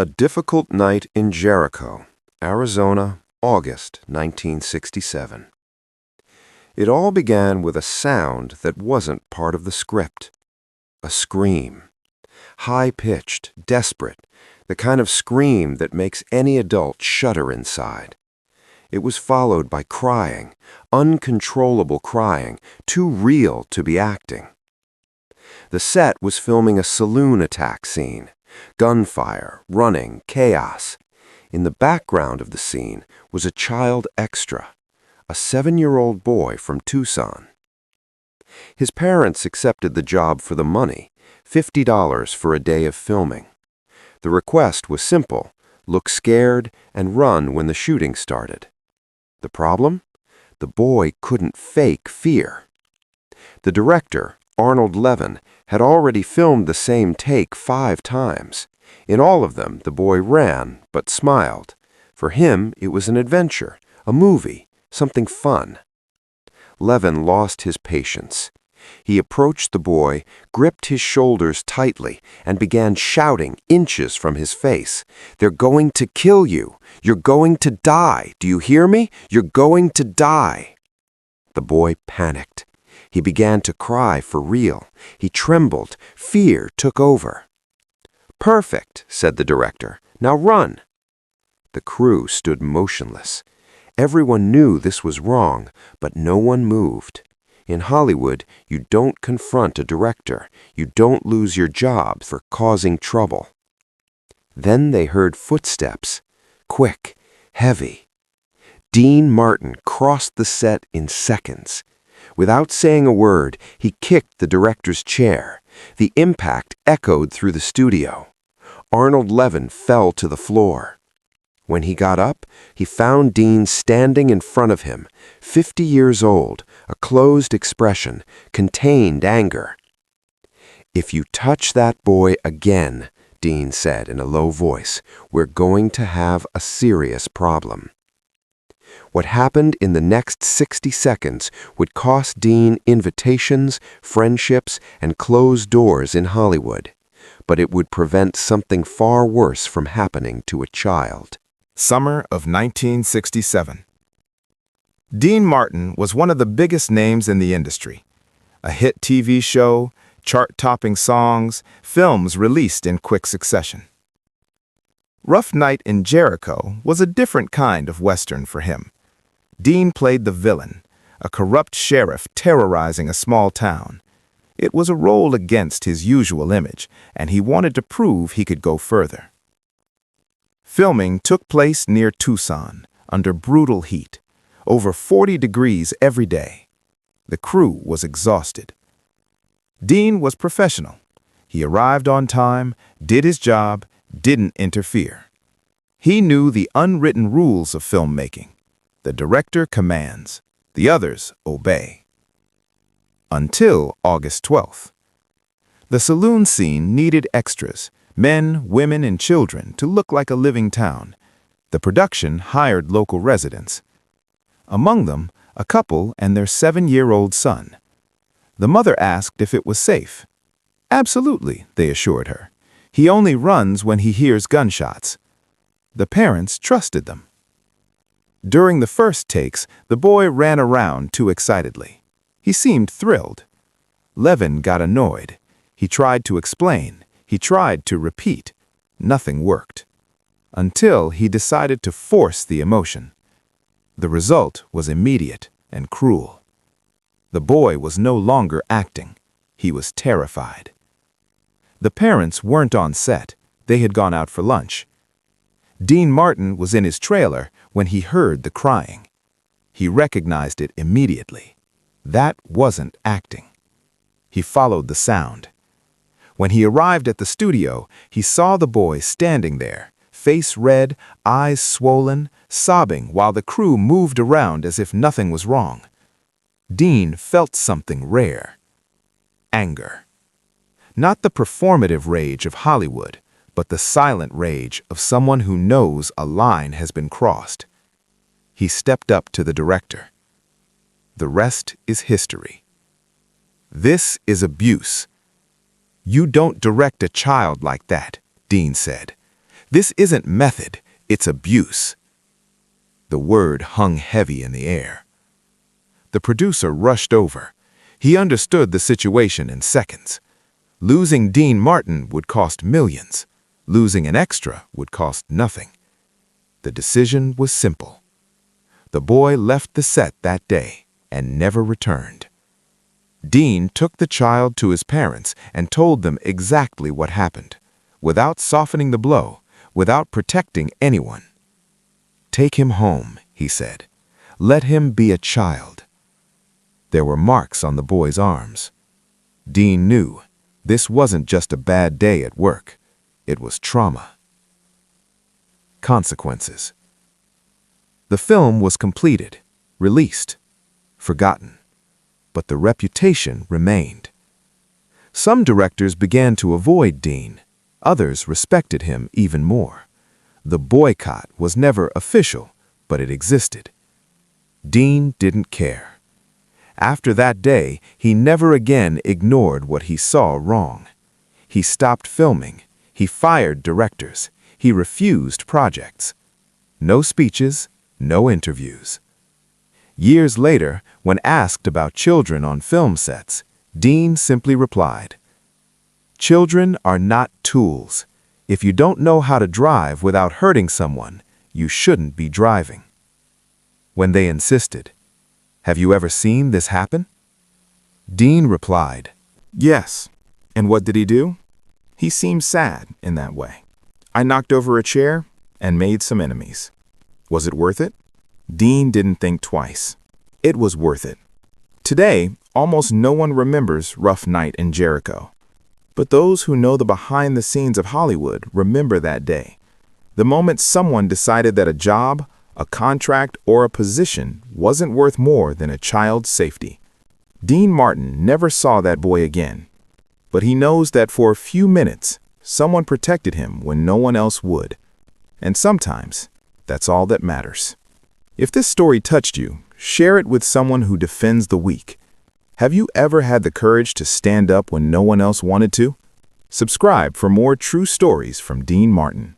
A difficult night in Jericho, Arizona, August 1967. It all began with a sound that wasn't part of the script. A scream. High-pitched, desperate, the kind of scream that makes any adult shudder inside. It was followed by crying, uncontrollable crying, too real to be acting. The set was filming a saloon attack scene. Gunfire, running, chaos. In the background of the scene was a child extra, a 7-year-old boy from Tucson. His parents accepted the job for the money, $50 for a day of filming. The request was simple: look scared and run when the shooting started. The problem? The boy couldn't fake fear. The director, Arnold Levin, had already filmed the same take 5 times. In all of them, the boy ran, but smiled. For him, it was an adventure, a movie, something fun. Levin lost his patience. He approached the boy, gripped his shoulders tightly, and began shouting inches from his face. "They're going to kill you! You're going to die! Do you hear me? You're going to die!" The boy panicked. He began to cry for real. He trembled. Fear took over. "Perfect," said the director. "Now run." The crew stood motionless. Everyone knew this was wrong, but no one moved. In Hollywood, you don't confront a director. You don't lose your job for causing trouble. Then they heard footsteps. Quick, heavy. Dean Martin crossed the set in seconds. Without saying a word, he kicked the director's chair. The impact echoed through the studio. Arnold Levin fell to the floor. When he got up, he found Dean standing in front of him, 50 years old, a closed expression, contained anger. "If you touch that boy again," Dean said in a low voice, "we're going to have a serious problem." What happened in the next 60 seconds would cost Dean invitations, friendships, and closed doors in Hollywood. But it would prevent something far worse from happening to a child. Summer of 1967. Dean Martin was one of the biggest names in the industry. A hit TV show, chart-topping songs, films released in quick succession. Rough Night in Jericho was a different kind of Western for him. Dean played the villain, a corrupt sheriff terrorizing a small town. It was a role against his usual image, and he wanted to prove he could go further. Filming took place near Tucson, under brutal heat, over 40 degrees every day. The crew was exhausted. Dean was professional. He arrived on time, did his job, didn't interfere. He knew the unwritten rules of filmmaking. The director commands, the others obey. Until August 12th. The saloon scene needed extras, men, women, and children, to look like a living town. The production hired local residents. Among them, a couple and their 7-year-old son. The mother asked if it was safe. "Absolutely," they assured her. "He only runs when he hears gunshots." The parents trusted them. During the first takes, the boy ran around too excitedly. He seemed thrilled. Levin got annoyed. He tried to explain. He tried to repeat. Nothing worked. Until he decided to force the emotion. The result was immediate and cruel. The boy was no longer acting. He was terrified. The parents weren't on set. They had gone out for lunch. Dean Martin was in his trailer when he heard the crying. He recognized it immediately. That wasn't acting. He followed the sound. When he arrived at the studio, he saw the boy standing there, face red, eyes swollen, sobbing while the crew moved around as if nothing was wrong. Dean felt something rare. Anger. Not the performative rage of Hollywood, but the silent rage of someone who knows a line has been crossed. He stepped up to the director. The rest is history. "This is abuse. You don't direct a child like that," Dean said. This isn't method, it's abuse." The word hung heavy in the air. The producer rushed over. He understood the situation in seconds. Losing Dean Martin would cost millions. Losing an extra would cost nothing. The decision was simple. The boy left the set that day and never returned. Dean took the child to his parents and told them exactly what happened, without softening the blow, without protecting anyone. "Take him home," he said. "Let him be a child." There were marks on the boy's arms. Dean knew this wasn't just a bad day at work. It was trauma. Consequences. The film was completed, released, forgotten, but the reputation remained. Some directors began to avoid Dean. Others respected him even more. The boycott was never official, but it existed. Dean didn't care. After that day, he never again ignored what he saw wrong. He stopped filming. He fired directors. He refused projects. No speeches, no interviews. Years later, when asked about children on film sets, Dean simply replied, "Children are not tools. If you don't know how to drive without hurting someone, you shouldn't be driving." When they insisted, "Have you ever seen this happen?" Dean replied, "Yes." And what did he do? He seemed sad in that way. "I knocked over a chair and made some enemies." Was it worth it? Dean didn't think twice. It was worth it. Today, almost no one remembers Rough Night in Jericho. But those who know the behind the scenes of Hollywood remember that day. The moment someone decided that a job, a contract, or a position wasn't worth more than a child's safety. Dean Martin never saw that boy again. But he knows that for a few minutes, someone protected him when no one else would. And sometimes, that's all that matters. If this story touched you, share it with someone who defends the weak. Have you ever had the courage to stand up when no one else wanted to? Subscribe for more true stories from Dean Martin.